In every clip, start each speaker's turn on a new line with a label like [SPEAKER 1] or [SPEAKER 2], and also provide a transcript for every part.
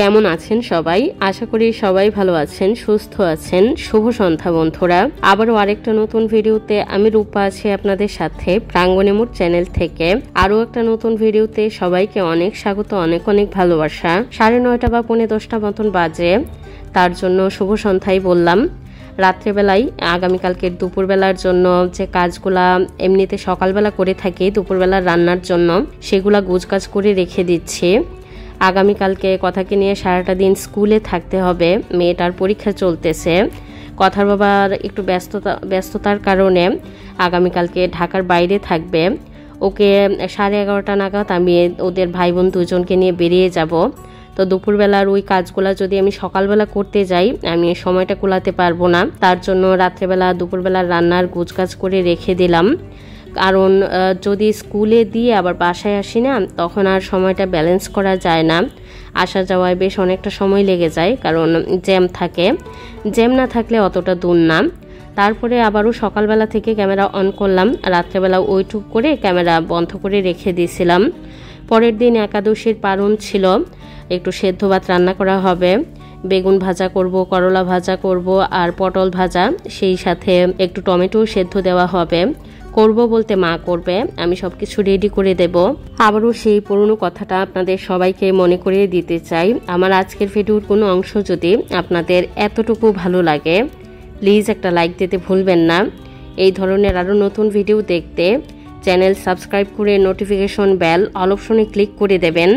[SPEAKER 1] কেমন আছেন সবাই? আশা করি সবাই ভালো আছেন, সুস্থ আছেন। শুভ সন্ধ্যা বন্ধুরা, আবারও আরেকটা নতুন ভিডিওতে আমি রূপা আছি আপনাদের সাথে প্রাঙ্গণে মোড় চ্যানেল থেকে। আরও একটা নতুন ভিডিওতে সবাইকে অনেক স্বাগত, অনেক অনেক ভালোবাসা। 9:30 বা 10:45 মতন বাজে, তার জন্য শুভ সন্ধ্যাই বললাম। রাত্রেবেলায় আগামীকালকের দুপুরবেলার জন্য যে কাজগুলা এমনিতে সকালবেলা করে থাকি দুপুরবেলার রান্নার জন্য, সেগুলা গুছগাছ করে রেখে দিচ্ছি। আগামীকালকে কথাকে নিয়ে সারাটা দিন স্কুলে থাকতে হবে, মেয়েটার পরীক্ষা চলতেছে। কথার বাবার একটু ব্যস্ততার কারণে আগামীকালকে ঢাকার বাইরে থাকবে। ওকে 11:30 নাগাদ আমি ওদের ভাই বোন দুজনকে নিয়ে বেরিয়ে যাব। তো দুপুরবেলার ওই কাজগুলা যদি আমি সকালবেলা করতে যাই, আমি সময়টা কুলাতে পারবো না। তার জন্য রাত্রেবেলা দুপুরবেলার রান্নার গুছগাছ করে রেখে দিলাম। কারণ যদি স্কুলে দিয়ে আবার বাসায় আসি না, তখন আর সময়টা ব্যালেন্স করা যায় না। আসা যাওয়ায় বেশ অনেকটা সময় লেগে যায়, কারণ জ্যাম থাকে। জ্যাম না থাকলে অতটা দূর না। তারপরে আবারও সকালবেলা থেকে ক্যামেরা অন করলাম, রাত্রেবেলা ওইটুক করে ক্যামেরা বন্ধ করে রেখে দিয়েছিলাম। পরের দিন একাদশীর পারণ ছিল, একটু সেদ্ধ ভাত রান্না করা হবে। বেগুন ভাজা করব, করলা ভাজা করব, আর পটল ভাজা, সেই সাথে একটু টমেটো সেদ্ধ দেওয়া হবে। করব বলতে মা করবে, আমি সবকিছু রেডি করে দেব। আবারও সেই পুরনো কথাটা আপনাদের সবাইকে মনে করিয়ে দিতে চাই। আমার আজকের ভিডিওর কোনো অংশ যদি আপনাদের এতটুকু ভালো লাগে, প্লিজ একটা লাইক দিতে ভুলবেন না। এই ধরনের আরও নতুন ভিডিও দেখতে চ্যানেল সাবস্ক্রাইব করে নোটিফিকেশন বেল অল অপশনে ক্লিক করে দেবেন।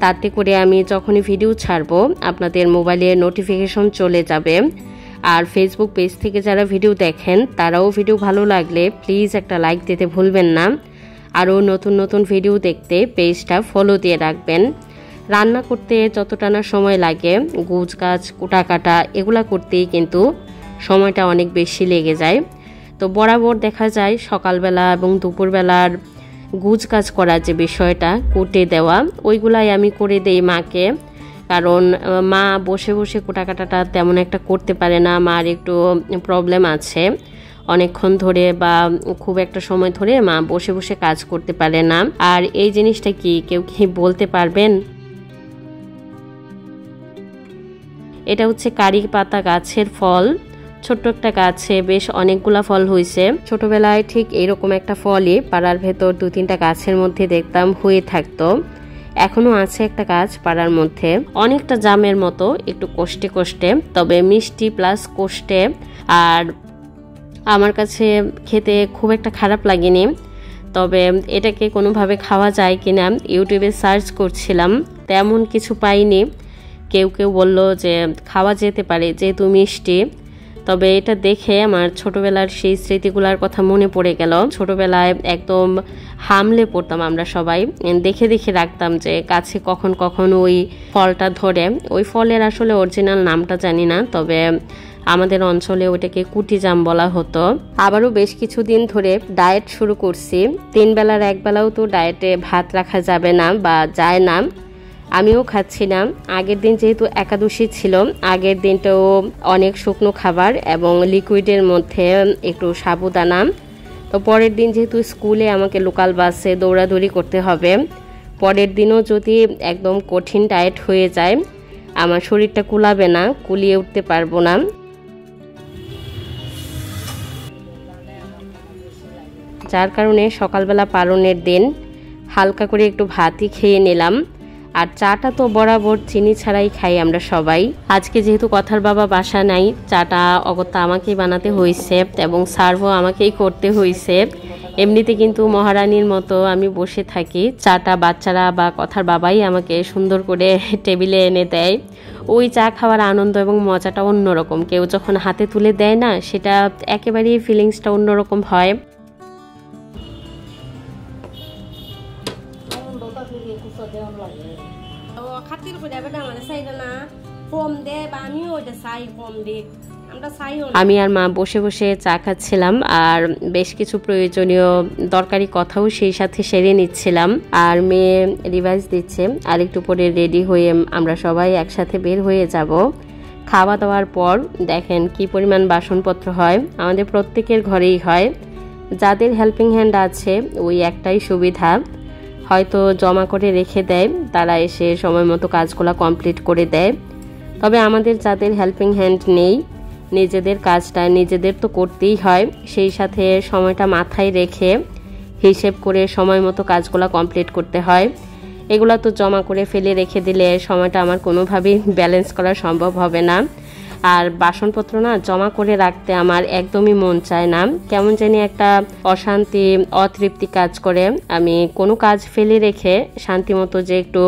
[SPEAKER 1] তাতে করে আমি যখনই ভিডিও ছাড়বো আপনাদের মোবাইলে নোটিফিকেশন চলে যাবে। আর ফেসবুক পেজ থেকে যারা ভিডিও দেখেন, তারাও ভিডিও ভালো লাগলে প্লিজ একটা লাইক দিতে ভুলবেন না। আরও নতুন নতুন ভিডিও দেখতে পেজটা ফলো দিয়ে রাখবেন। রান্না করতে যতটা না সময় লাগে, গুছগাছ কুটা কাটা এগুলা করতেই কিন্তু সময়টা অনেক বেশি লেগে যায়। তো বরাবর দেখা যায় সকালবেলা এবং দুপুরবেলার গুছগাছ করার যে বিষয়টা, কুটে দেওয়া, ওইগুলাই আমি করে দেই মাকে। কারণ মা বসে বসে কুটাকাটাটা তেমন একটা করতে পারে না, মার একটু প্রবলেম আছে। অনেকক্ষণ ধরে বা খুব একটা সময় ধরে মা বসে বসে কাজ করতে পারে না। আর এই জিনিসটা কি কেউ কি বলতে পারবেন? এটা হচ্ছে কারি পাতা গাছের ফল। ছোট্ট একটা গাছে বেশ অনেকগুলা ফল হয়েছে। ছোটবেলায় ঠিক এরকম একটা ফলই পাড়ার ভেতর 2-3টা গাছের মধ্যে দেখতাম হয়ে থাকতো। এখনো আছে একটা গাছ পাড়ার মধ্যে, অনেকটা জামের মতো, একটু কোষ্টে কোষ্টে, তবে মিষ্টি প্লাস কোষ্টে। আর আমার কাছে খেতে খুব একটা খারাপ লাগেনি। তবে এটাকে কোনোভাবে খাওয়া যায় কিনা ইউটিউবে সার্চ করছিলাম, তেমন কিছু পাইনি। কেউ কেউ বলল যে খাওয়া যেতে পারে যেহেতু মিষ্টি। তবে এটা দেখে আমার ছোটবেলার সেই স্মৃতিগুলোর কথা মনে পড়ে গেল। ছোটবেলায় একদম হামলে পড়তাম আমরা সবাই, দেখে দেখে রাখতাম যে গাছে কখন কখন ওই ফলটা ধরে। ওই ফলের আসলে অরিজিনাল নামটা জানি না, তবে আমাদের অঞ্চলে ওটাকে কুটি জাম বলা হতো। আবারও বেশ কিছুদিন ধরে ডায়েট শুরু করছি। 3 বেলার 1 বেলাও তো ডায়েটে ভাত রাখা যাবে না বা যায় না, আমিও খাচ্ছি না। আগের দিন যেহেতু একাদশী ছিল, আগের দিনটাও অনেক শুকনো খাবার এবং লিকুইডের মধ্যে একটু সাবুদানা। তো পরের দিন যেহেতু স্কুলে আমাকে লোকাল বাসে দৌড়াদৌড়ি করতে হবে, পরের দিনও যদি একদম কঠিন ডায়েট হয়ে যায়, আমার শরীরটা কুলাবে না, কুলিয়ে উঠতে পারবো না। যার কারণে সকালবেলা পালনের দিন হালকা করে একটু ভাতই খেয়ে নিলাম। আর চাটা তো বরাবর চিনি ছাড়াই খাই আমরা সবাই। আজকে যেহেতু কথার বাবা বাসা নাই, চাটা অগত্যা আমাকেই বানাতে হয়েছে এবং সার্ভও আমাকেই করতে হয়েছে। এমনিতে কিন্তু মহারানীর মতো আমি বসে থাকি, চাটা বাচ্চারা বা কথার বাবাই আমাকে সুন্দর করে টেবিলে এনে দেয়। ওই চা খাওয়ার আনন্দ এবং মজাটা অন্যরকম। কেউ যখন হাতে তুলে দেয় না, সেটা একেবারেই ফিলিংসটা অন্যরকম হয়। আমি আর মা বসে বসে চা খাচ্ছিলাম আর বেশ কিছু প্রয়োজনীয় দরকারি কথাও সেই সাথে সেরে নিচ্ছিলাম। আর মেয়ে রিভাইজ দিচ্ছে, আর একটু পরে রেডি হয়ে আমরা সবাই একসাথে বের হয়ে যাব। খাওয়া দাওয়ার পর দেখেন কি পরিমাণ বাসনপত্র হয়, আমাদের প্রত্যেকের ঘরেই হয়। যাদের হেল্পিং হ্যান্ড আছে ওই একটাই সুবিধা, হয়তো জমা করে রেখে দেয়, তারা এসে সময় মতো কাজগুলো কমপ্লিট করে দেয়। তবে আমাদের যাদের হেল্পিং হ্যান্ড নেই, নিজেদের কাজটা নিজেদের তো করতেই হয়, সেই সাথে সময়টা মাথায় রেখে হিসেব করে সময় মতো কাজগুলো কমপ্লিট করতে হয়। এগুলো তো জমা করে ফেলে রেখে দিলে সময়টা আমার কোনোভাবেই ব্যালেন্স করা সম্ভব হবে না। আর বাসনপত্র না জমা করে রাখতে আমার একদমই মন চায় না, কেমন জানি একটা অশান্তি অতৃপ্তি কাজ করে। আমি কোনো কাজ ফেলে রেখে শান্তিমতো যে একটু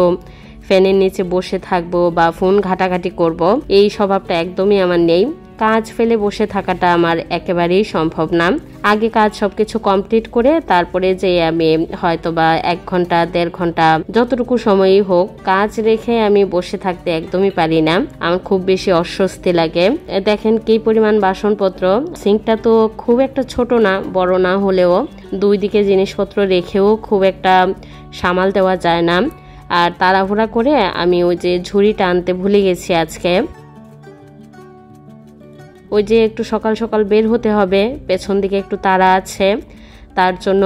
[SPEAKER 1] ফ্যানের নিচে বসে থাকবো বা ফোন ঘাটাঘাটি করব, এই স্বভাবটা একদমই আমার নেই। কাজ ফেলে বসে থাকাটা আমার একেবারেই সম্ভব না। আগে কাজ সবকিছু কমপ্লিট করে তারপরে যে আমি হয়তো বা 1 ঘন্টা 1.5 ঘন্টা যতটুকু সময়ই হোক কাজ রেখে আমি বসে থাকতে একদমই পারি না, আমার খুব বেশি অস্বস্তি লাগে। দেখেন কি পরিমাণ বাসনপত্র। সিঙ্কটা তো খুব একটা ছোট না, বড় না হলেও 2 দিকে জিনিসপত্র রেখেও খুব একটা সামাল দেওয়া যায় না। আর তাড়াহুড়া করে আমি ওই যে ঝুড়িটা আনতে ভুলে গেছি আজকে। ওই যে একটু সকাল সকাল বের হতে হবে, পেছন দিকে একটু তাড়া আছে, তার জন্য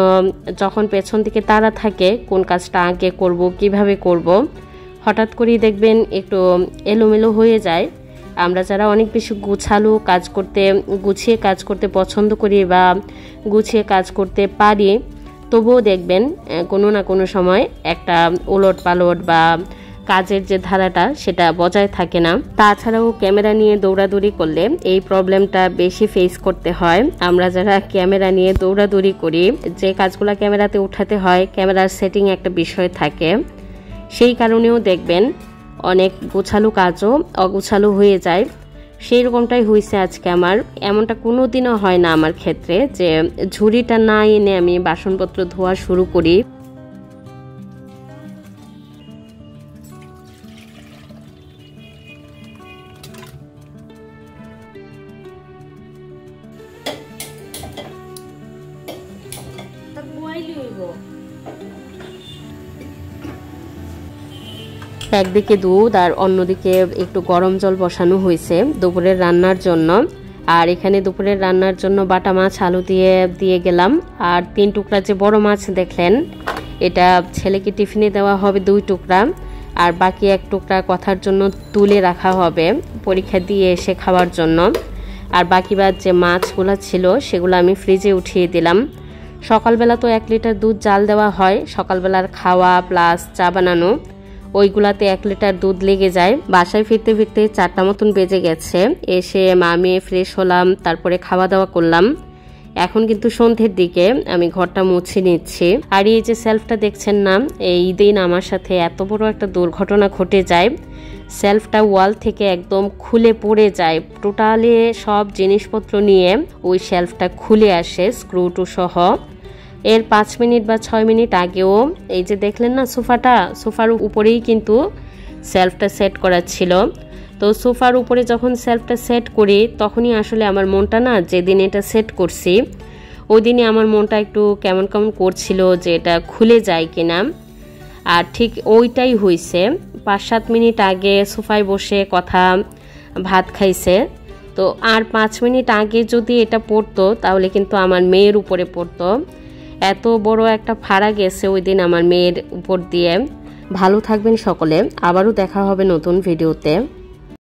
[SPEAKER 1] যখন পেছন দিকে তাড়া থাকে কোন কাজটা আগে করব কিভাবে করব, হঠাৎ করেই দেখবেন একটু এলোমেলো হয়ে যায়। আমরা যারা অনেক বেশি গুছিয়ে কাজ করতে পছন্দ করি বা গুছিয়ে কাজ করতে পারি, তবুও দেখবেন কোনো না কোনো সময় একটা ওলট পালট বা কাজের যে ধারাটা সেটা বজায় থাকে না। তাছাড়াও ক্যামেরা নিয়ে দৌড়াদৌড়ি করলে এই প্রবলেমটা বেশি ফেস করতে হয়। আমরা যারা ক্যামেরা নিয়ে দৌড়াদৌড়ি করি, যে কাজগুলো ক্যামেরাতে উঠাতে হয়, ক্যামেরার সেটিং একটা বিষয় থাকে, সেই কারণেও দেখবেন অনেক গোছালো কাজও অগোছালো হয়ে যায়। সেই রকমটাই হয়েছে আজকে আমার। এমনটা কোনো দিনও হয় না আমার ক্ষেত্রে যে ঝুড়িটা না এনে আমি বাসনপত্র ধোয়া শুরু করি। একদিকে দুধ আর অন্যদিকে একটু গরম জল বসানো হয়েছে দুপুরের রান্নার জন্য। আর এখানে দুপুরের রান্নার জন্য বাটা মাছ আলু দিয়ে গেলাম। আর 3 টুকরা যে বড় মাছ দেখলেন, এটা ছেলেকে টিফিনে দেওয়া হবে 2 টুকরা, আর বাকি 1 টুকরা কথার জন্য তুলে রাখা হবে পরীক্ষা দিয়ে এসে খাওয়ার জন্য। আর বাকিবার যে মাছগুলো ছিল সেগুলো আমি ফ্রিজে উঠিয়ে দিলাম। সকালবেলা তো 1 লিটার দুধ জাল দেওয়া হয়, সকালবেলার খাওয়া প্লাস চা বানানো, ওইগুলাতে 1 লিটার দুধ লেগে যায়। বাসায় ফিরতে ফিরতে 4টা মতন বেজে গেছে। এসে মেয়ে ফ্রেশ হলাম, তারপরে খাওয়া দাওয়া করলাম। এখন কিন্তু সন্ধ্যের দিকে আমি ঘরটা মুছে নিচ্ছি। আর এই যে সেলফটা দেখছেন না, এই দিন আমার সাথে এত বড় একটা দুর্ঘটনা ঘটে যায়। সেলফটা ওয়াল থেকে একদম খুলে পড়ে যায়, টোটালি সব জিনিসপত্র নিয়ে ওই শেলফটা খুলে আসে স্ক্রু টু সহ। এর 5 মিনিট বা 6 মিনিট আগেও এই যে দেখলেন না সোফার উপরেই কিন্তু সেলফটা সেট করা ছিল। তো সোফার উপরে যখন সেলফটা সেট করি তখনই আসলে আমার মনটা না, যেদিন এটা সেট করছি ওই দিনই আমার মনটা একটু কেমন কেমন করছিল যে এটা খুলে যায় কিনা। আর ঠিক ওইটাই হয়েছে। 5-7 মিনিট আগে সোফায় বসে ভাত খাইছে, তো আর 5 মিনিট আগে যদি এটা পড়তো তাহলে কিন্তু আমার মেয়ের উপরে পড়তো। এত বড় একটা ফাড়া গেছে ওই দিন আমার মেয়ের উপর দিয়ে। ভালো থাকবেন সকলে, আবারও দেখা হবে নতুন ভিডিওতে।